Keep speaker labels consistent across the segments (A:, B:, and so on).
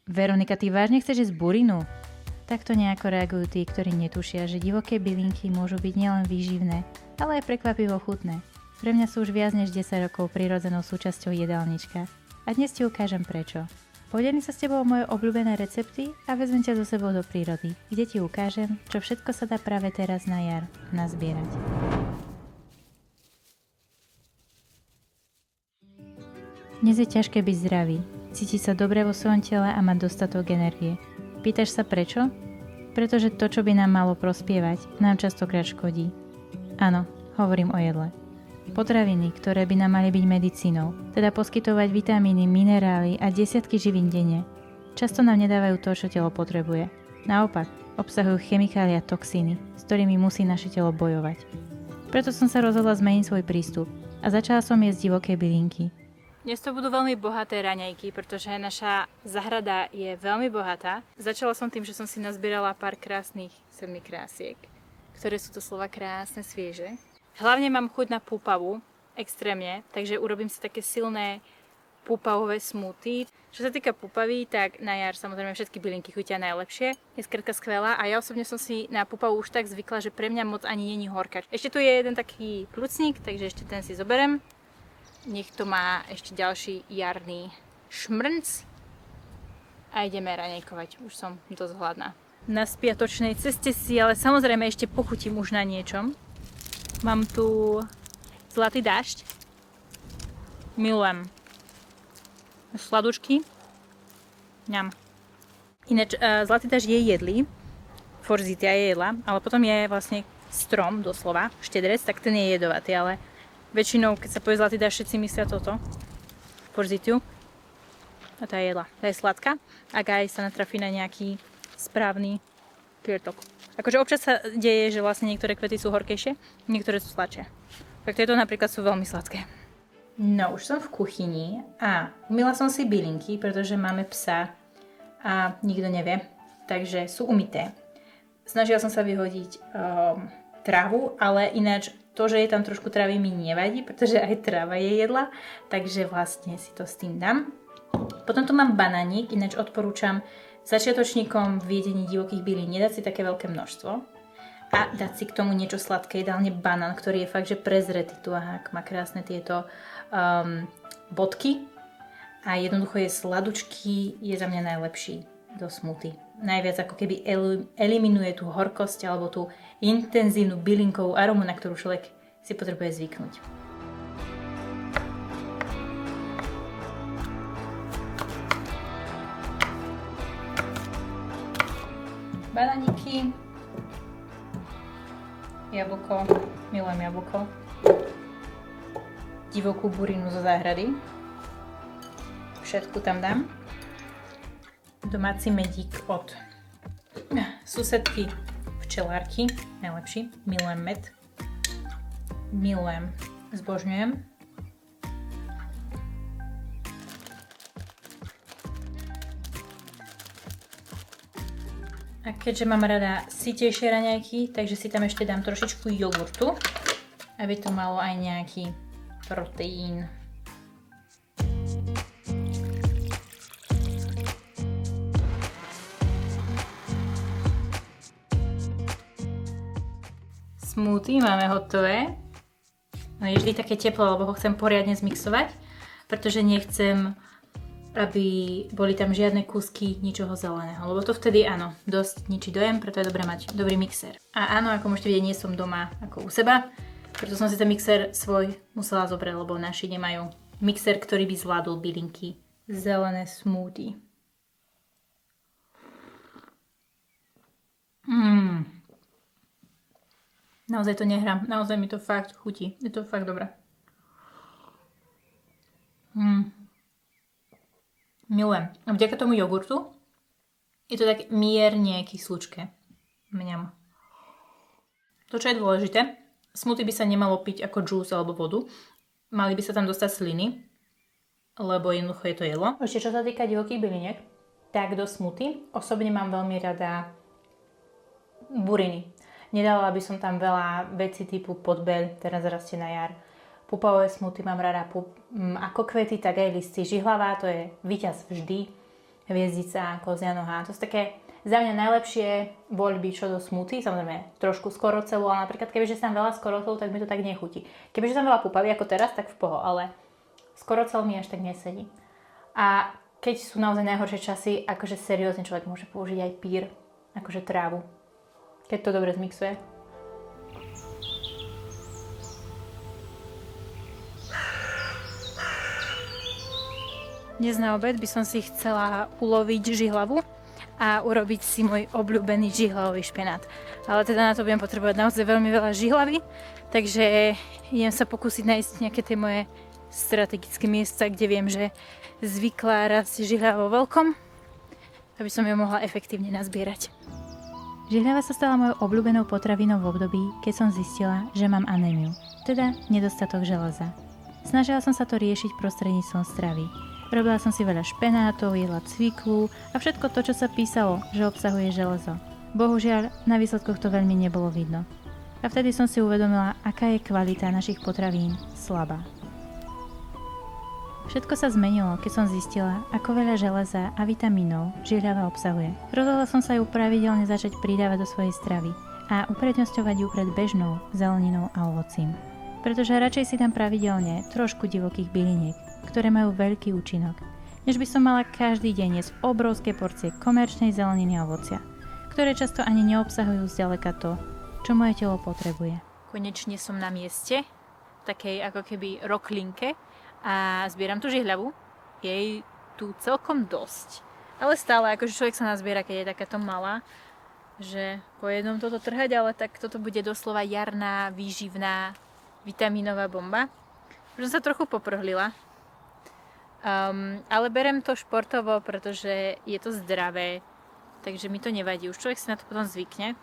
A: Veronika, ty vážne chceš jesť burinu? Takto nejako reagujú tí, ktorí netušia, že divoké bylinky môžu byť nielen výživné, ale aj prekvapivo chutné. Pre mňa sú už viac než 10 rokov prirodzenou súčasťou jedálnička. A dnes ti ukážem prečo. Podelím sa s tebou o moje obľúbené recepty a vezmem ťa so sebou do prírody, kde ti ukážem, čo všetko sa dá práve teraz na jar nazbierať. Dnes je ťažké byť zdravý, cítiť sa dobre vo svojom tele a mať dostatok energie. Pýtaš sa prečo? Pretože to, čo by nám malo prospievať, nám častokrát škodí. Áno, hovorím o jedle. Potraviny, ktoré by nám mali byť medicínou, teda poskytovať vitamíny, minerály a desiatky živín denne, často nám nedávajú to, čo telo potrebuje. Naopak, obsahujú chemikálie a toxíny, s ktorými musí naše telo bojovať. Preto som sa rozhodla zmeniť svoj prístup a začala som jesť divoké bylinky. Dnes to budú veľmi bohaté raňajky, pretože naša záhrada je veľmi bohatá. Začala som tým, že som si nazbierala pár krásnych semikrásiek, ktoré sú doslova krásne, svieže. Hlavne mám chuť na púpavu, extrémne, takže urobím si také silné púpavové smoothie. Čo sa týka púpavy, tak na jar samozrejme všetky bylinky chutia najlepšie. Je skrátka skvelá a ja osobne som si na púpavu už tak zvykla, že pre mňa moc ani není horká. Ešte tu je jeden taký plucník, takže ešte ten si zoberem. Nech to má ešte ďalší jarný šmrnc. A ideme raňajkovať, už som dosť hladná. Na spiatočnej ceste si ale samozrejme ešte pochutím už na niečom. Mám tu zlatý dážď. Milujem. Sladučky. Ňam. Ináč, zlatý dážď je jedlý. Forsythia je jedla, ale potom je vlastne strom, doslova, štedrec, tak ten je jedovatý, ale väčšinou, keď sa povie zlatý dážď, všetci myslia toto. Forsythiu. A tá je jedla. Tá je sladká. Ak aj sa natrafí na nejaký správny kvietok. Akože občas sa deje, že vlastne niektoré kvety sú horkejšie, niektoré sú sladšie. Tak tieto napríklad sú veľmi sladké. No, už som v kuchyni a umyla som si bylinky, pretože máme psa a nikto nevie, takže sú umyté. Snažila som sa vyhodiť trávu, ale ináč to, že je tam trošku trávy, mi nevadí, pretože aj tráva je jedla, takže vlastne si to s tým dám. Potom tu mám banánik, ináč odporúčam začiatočníkom v jedení divokých bylín nedať si také veľké množstvo a dať si k tomu niečo sladké, ideálne banán, ktorý je fakt, že prezretý tu, má krásne tieto bodky a jednoducho je sladučký, je za mňa najlepší do smoothie. Najviac ako keby eliminuje tú horkosť alebo tú intenzívnu bylinkovú arómu, na ktorú človek si potrebuje zvyknúť. Banániky, jablko, milujem jablko, divokú burinu zo záhrady, všetku tam dám, domáci medík od susedky včelárky, najlepší, milujem med, milujem, zbožňujem. A keďže mám rada sytejšie raňajky, takže si tam ešte dám trošičku jogurtu, aby to malo aj nejaký proteín. Smoothie máme hotové. No je vždy také teplé, lebo ho chcem poriadne zmixovať, pretože nechcem, aby boli tam žiadne kúsky ničoho zeleného, lebo to vtedy áno, dosť ničí dojem, preto je dobré mať dobrý mixer. A áno, ako môžete vidieť, nie som doma ako u seba, preto som si ten mixer svoj musela zobrať, lebo naši nemajú mixer, ktorý by zvládol bylinky. Zelené smoothie. Naozaj to nehrám, naozaj mi to fakt chutí, je to fakt dobré. Milujem. A vďaka tomu jogurtu je to tak mierne kyslúčke. Mňam. To, čo je dôležité, smoothie by sa nemalo piť ako džús alebo vodu. Mali by sa tam dostať sliny, lebo jednoducho je to jedlo. Ešte čo sa týka divokých byliniek, tak do smoothie osobne mám veľmi rada buriny. Nedala by som tam veľa vecí typu podbeľ, teraz rastie na jar. Púpavové smoothie mám rada ako kvety, tak aj listy. Žihlavá, to je víťaz vždy. hviezdica, kozia noha. To sú také za mňa najlepšie voľby čo do smoothie. Samozrejme trošku skoro celú, ale napríklad kebyže tam veľa skorocelu, tak mi to tak nechutí. Kebyže tam veľa púpavy ako teraz, tak v poho, ale skorocel mi až tak nesedí. A keď sú naozaj najhoršie časy, akože seriózne človek môže použiť aj pír, akože trávu, keď to dobre zmixuje. Dnes na obed by som si chcela uloviť žihlavu a urobiť si môj obľúbený žihlavový špenát. Ale teda na to budem potrebovať naozaj veľmi veľa žihlavy, takže idem sa pokúsiť nájsť nejaké tie moje strategické miesta, kde viem, že zvyklá rásť žihľava vo veľkom, aby som ju mohla efektívne nazbierať. Žihľava sa stala mojou obľúbenou potravinou v období, keď som zistila, že mám anémiu, teda nedostatok železa. Snažila som sa to riešiť prostredníctvom stravy. Robila som si veľa špenátov, jedla cviklu a všetko to, čo sa písalo, že obsahuje železo. Bohužiaľ, na výsledkoch to veľmi nebolo vidno. A vtedy som si uvedomila, aká je kvalita našich potravín slabá. Všetko sa zmenilo, keď som zistila, ako veľa železa a vitamínov žihľava obsahuje. Rozhodla som sa ju pravidelne začať pridávať do svojej stravy a uprednostňovať ju pred bežnou zeleninou a ovocím. Pretože radšej si dám pravidelne trošku divokých byliniek, ktoré majú veľký účinok, než by som mala každý deň jesť obrovské porcie komerčnej zeleniny a ovocia, ktoré často ani neobsahujú zďaleka to, čo moje telo potrebuje. Konečne som na mieste, takej ako keby roklinke a zbieram tú žihľavu. Je tu celkom dosť, ale stále akože človek sa nazbiera, keď je takáto malá, že po jednom toto trhať, ale tak toto bude doslova jarná, výživná, vitamínová bomba. Už som sa trochu poprhlila, ale berem to športovo, pretože je to zdravé, takže mi to nevadí. Už človek si na to potom zvykne.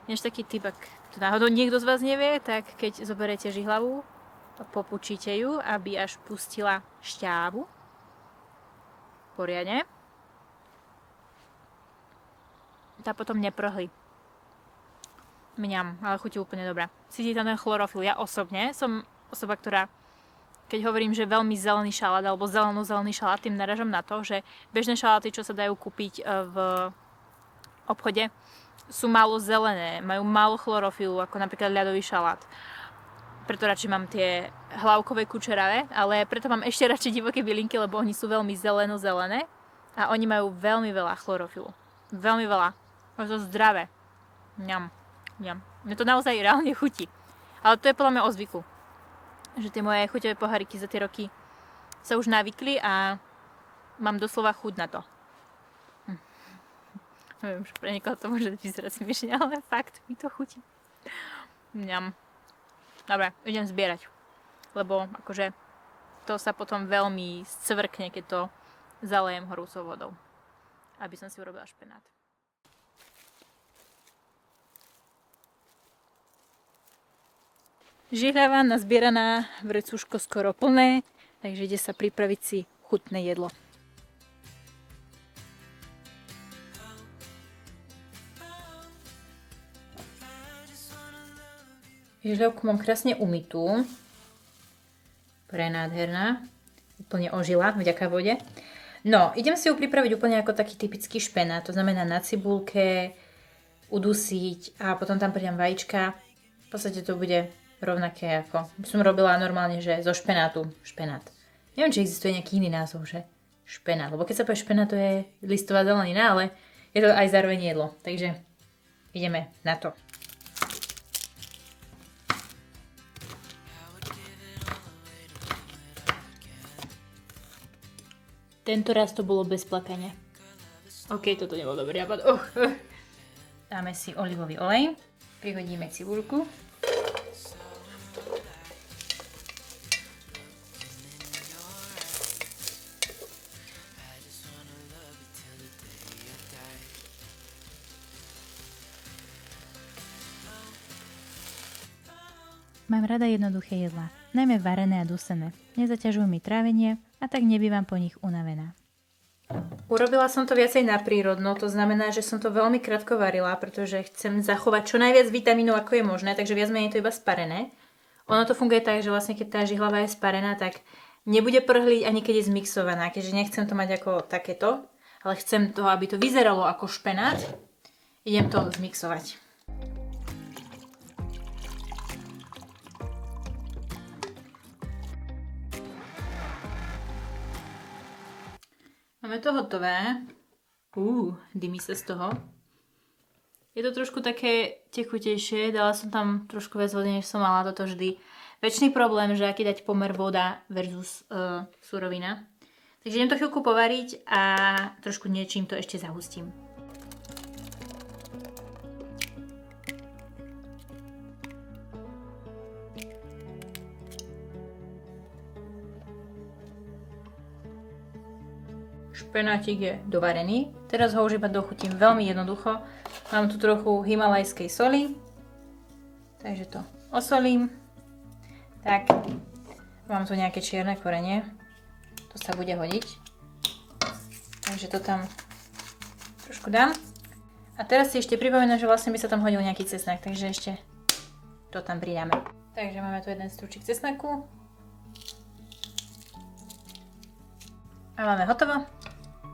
A: Než taký typ, ak to náhodou niekto z vás nevie, tak keď zoberete žihlavu, popučíte ju, aby až pustila šťávu poriadne. Tá potom neprohlí. Mňam, ale chutí úplne dobrá. Cíti tam ten chlorofil. Ja osobne som osoba, ktorá, keď hovorím, že veľmi zelený šalát alebo zeleno-zelený šalát, tým naražam na to, že bežné šaláty, čo sa dajú kúpiť v obchode, sú málo zelené, majú málo chlorofilu, ako napríklad ľadový šalát. Preto radšej mám tie hlavkové kučeravé, ale preto mám ešte radšej divoké bylinky, lebo oni sú veľmi zeleno-zelené a oni majú veľmi veľa chlorofilu. Veľmi veľa. Je to zdravé. Mňam. Mne to naozaj reálne chutí. Ale to je podľa mňa o zvyku. Že tie moje chuťové poháriky za tie roky sa už navykli a mám doslova chuť na to. Neviem, že pre niekoho to môže vyzerať smiešne, ale fakt mi to chutí. Mňam. Dobre, idem zbierať. Lebo akože to sa potom veľmi scvrkne, keď to zalejem horúcou vodou. Aby som si urobila špenát. Žihľava nazbieraná, vrecuško skoro plné, takže ide sa pripraviť si chutné jedlo. Žihľavku mám krásne umytú. Prenádherná. Úplne ožila vďaka vode. No, idem si ju pripraviť úplne ako taký typický špenát. To znamená na cibulke, udusiť a potom tam pridám vajíčka. V podstate to bude rovnaké ako som robila normálne, že zo špenátu špenát. Neviem, či existuje nejaký iný názov, že špenát. Lebo keď sa povie špenát, to je listová zelenina, ale je to aj zároveň jedlo. Takže ideme na to. Tento raz to bolo bez plakania. OK, toto nebol dobrý nápad. Dáme si olivový olej. Prihodíme cibulku. Mám rada jednoduché jedlá, najmä varené a dusené. Nezaťažujú mi trávenie a tak nebývam po nich unavená. Urobila som to viacej na prírodno, to znamená, že som to veľmi krátko varila, pretože chcem zachovať čo najviac vitamínov, ako je možné, takže viac menej to iba sparené. Ono to funguje tak, že vlastne keď tá žihlava je sparená, tak nebude prhliť ani keď je zmixovaná, keďže nechcem to mať ako takéto, ale chcem to, aby to vyzeralo ako špenát. Idem to zmixovať. Máme to hotové. Dymí sa z toho. Je to trošku také tekutejšie, dala som tam trošku viac vody, než som mala, toto vždy. Večný problém, že aký dať pomer voda versus surovina. Takže idem to chvíľku povariť a trošku niečím to ešte zahustím. Špenátik je dovarený. Teraz ho už iba dochutím veľmi jednoducho. Mám tu trochu himalajskej soli. Takže to osolím. Tak, mám tu nejaké čierne korenie. To sa bude hodiť. Takže to tam trošku dám. A teraz si ešte pripomínam, že vlastne by sa tam hodil nejaký cesnak. Takže ešte to tam pridáme. Takže máme tu jeden strúčik cesnaku. A máme hotovo.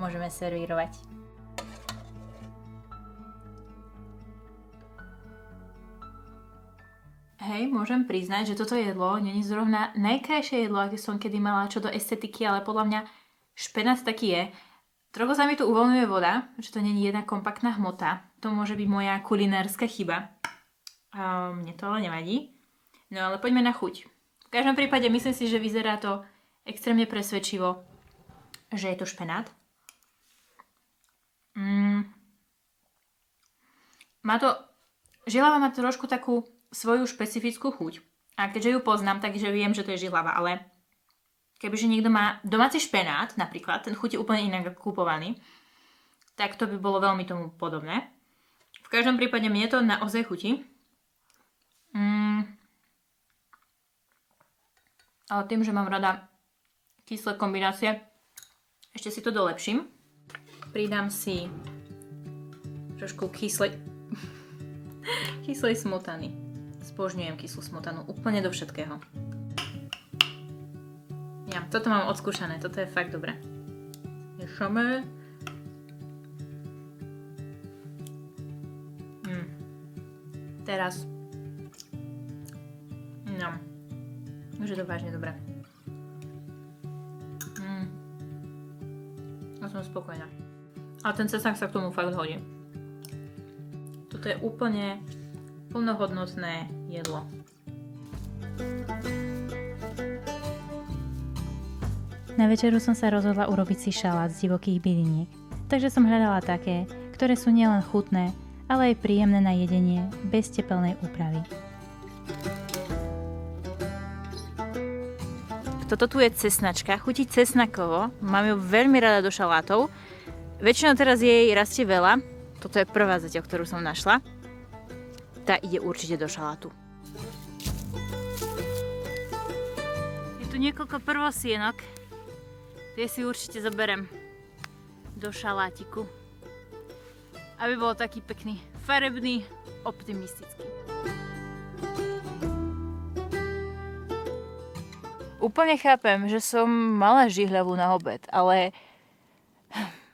A: Môžeme servírovať. Hej, môžem priznať, že toto jedlo nie je zrovna najkrajšie jedlo, aké som kedy mala čo do estetiky, ale podľa mňa špenát taký je. Trochu sa mi tu uvoľňuje voda, že to nie je jedna kompaktná hmota. To môže byť moja kulinárska chyba. Mne to ale nevadí. No ale poďme na chuť. V každom prípade myslím si, že vyzerá to extrémne presvedčivo, že je to špenát. Žihlava má trošku takú svoju špecifickú chuť. A keďže ju poznám, takže viem, že to je žihlava, ale kebyže niekto má domáci špenát, napríklad, ten chutí úplne inak ako kúpovaný, tak to by bolo veľmi tomu podobné. V každom prípade mne to naozaj chutí. Ale tým, že mám rada kyslé kombinácie, ešte si to dolepším. Pridám si trošku kyslej smotany. Zbožňujem kyslú smotanu úplne do všetkého. Ja, toto mám odskúšané, toto je fakt dobré. Miešame. Teraz. No. Už je to vážne dobré. Ja som spokojná. A ten cesnak sa k tomu fakt hodí. Toto je úplne plnohodnotné jedlo.
B: Na večeru som sa rozhodla urobiť si šalát z divokých byliniek. Takže som hľadala také, ktoré sú nielen chutné, ale aj príjemné na jedenie bez tepelnej úpravy.
A: Toto tu je cesnačka, chutí cesnakovo, mám ju veľmi rada do šalátov. Väčšinou teraz jej rastie veľa. Toto je prvá zatiaľ, ktorú som našla. Tá ide určite do šalátu. Je tu niekoľko prvosienok. Tie si určite zoberem do šalátiku. Aby bol taký pekný, farebný, optimistický. Úplne chápem, že som mala žihľavu na obed, ale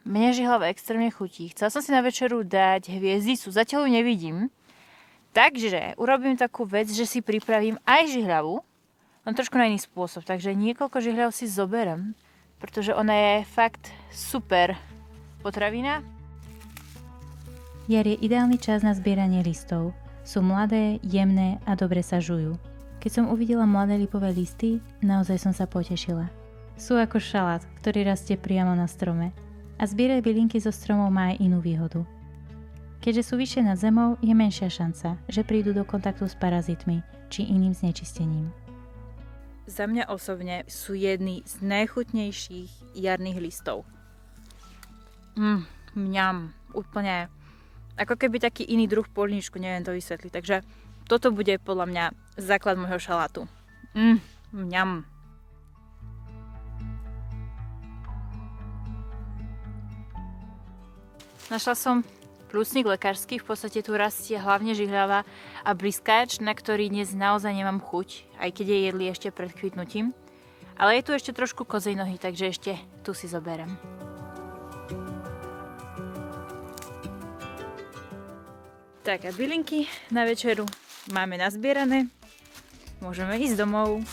A: mne žihlava extrémne chutí. Chcela som si na večeru dať hviezdicu, zatiaľ ju nevidím. Takže urobím takú vec, že si pripravím aj žihľavu, len trošku na iný spôsob. Takže niekoľko žihľav si zoberiem, pretože ona je fakt super potravina.
B: Jar je ideálny čas na zbieranie listov. Sú mladé, jemné a dobre sa žujú. Keď som uvidela mladé lipové listy, naozaj som sa potešila. Sú ako šalát, ktorý rastie priamo na strome. A zbierať bylinky zo stromov má aj inú výhodu. Keďže sú vyššie nad zemou, je menšia šanca, že prídu do kontaktu s parazitmi či iným znečistením.
A: Za mňa osobne sú jedny z najchutnejších jarných listov. Mňam, úplne ako keby taký iný druh polníčku, neviem to vysvetliť. Takže toto bude podľa mňa základ môjho šalátu. Mňam. Našla som pľúcnik lekársky, v podstate tu rastie hlavne žihľava a briskáč, na ktorý dnes naozaj nemám chuť, aj keď je jedli ešte pred kvitnutím. Ale je tu ešte trošku kozej nohy, takže ešte tu si zoberiem. Tak a bylinky na večeru máme nazbierané. Môžeme ísť domov.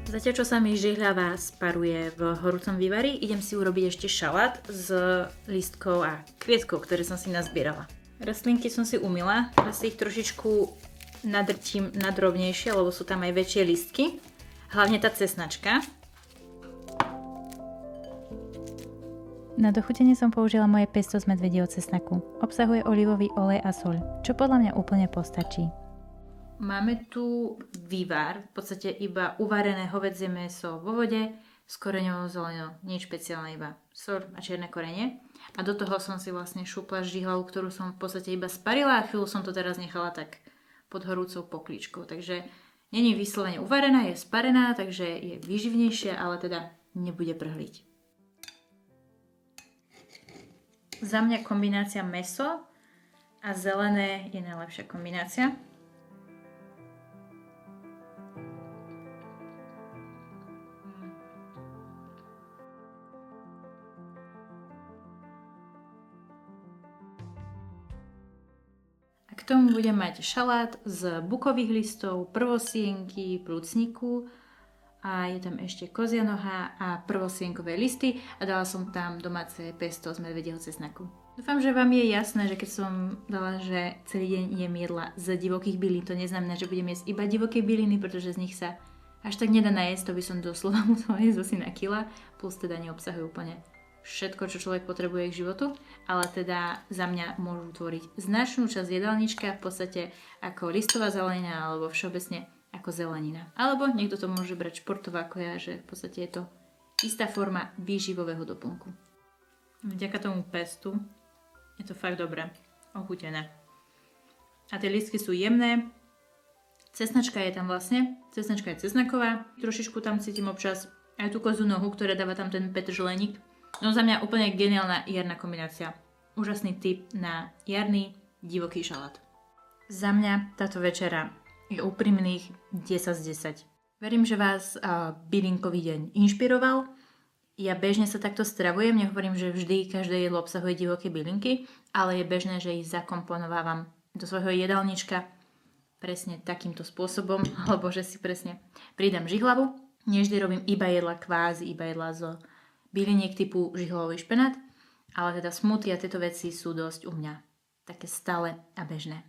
A: Zatiaľ, čo sa mi žihľava sparuje v horúcom vývari, idem si urobiť ešte šalát z lístkov a kvietkov, ktoré som si nazbierala. Rastlinky som si umyla, teraz si ich trošičku nadrtím na drobnejšie, lebo sú tam aj väčšie lístky. Hlavne tá cesnačka.
B: Na dochutenie som použila moje pesto z medvedieho cesnaku. Obsahuje olivový olej a soľ, čo podľa mňa úplne postačí.
A: Máme tu vývar, v podstate iba uvarené hovädzie mäso vo vode s koreňovou zeleninou, nič špeciálne, iba soľ a čierne korene. A do toho som si vlastne šupla žihlavu, ktorú som v podstate iba sparila a chvíľu som to teraz nechala tak pod horúcou pokličkou. Takže není vyslovene uvarená, je sparená, takže je výživnejšia, ale teda nebude prhliť. Za mňa kombinácia mäso a zelené je najlepšia kombinácia. K tomu budem mať šalát z bukových listov, prvosienky, plúcniku a je tam ešte kozia noha a prvosienkové listy a dala som tam domáce pesto z medvedieho cesnaku. Dúfam, že vám je jasné, že keď som dala, že celý deň jem jedla z divokých bylín, to neznamená, že budem jesť iba divoké byliny, pretože z nich sa až tak nedá najesť, to by som doslova musela jesť asi na kila, plus teda neobsahujú úplne všetko, čo človek potrebuje k životu, ale teda za mňa môžu tvoriť značnú časť jedálnička v podstate ako listová zelenina alebo všeobecne ako zelenina. Alebo niekto to môže brať športovo ako ja, že v podstate je to istá forma výživového doplnku. Vďaka tomu pestu je to fakt dobré, ochutené. A tie listky sú jemné, cesnačka je tam vlastne, cesnačka je cesnaková, trošičku tam cítim občas aj tú kozu nohu, ktorá dáva tam ten petržleník. No za mňa úplne geniálna jarná kombinácia. Úžasný tip na jarný divoký šalát. Za mňa táto večera je úprimných 10 z 10. Verím, že vás bylinkový deň inšpiroval. Ja bežne sa takto stravujem, nehovorím, že vždy každé jedlo obsahuje divoké bylinky, ale je bežné, že ich zakomponovávam do svojho jedálnička presne takýmto spôsobom, alebo že si presne pridám žihlavu. Nevždy robím iba jedla kvázi, iba jedla zo byliniek typu žihlavový špenát, ale teda smuty a tieto veci sú dosť u mňa také stále a bežné.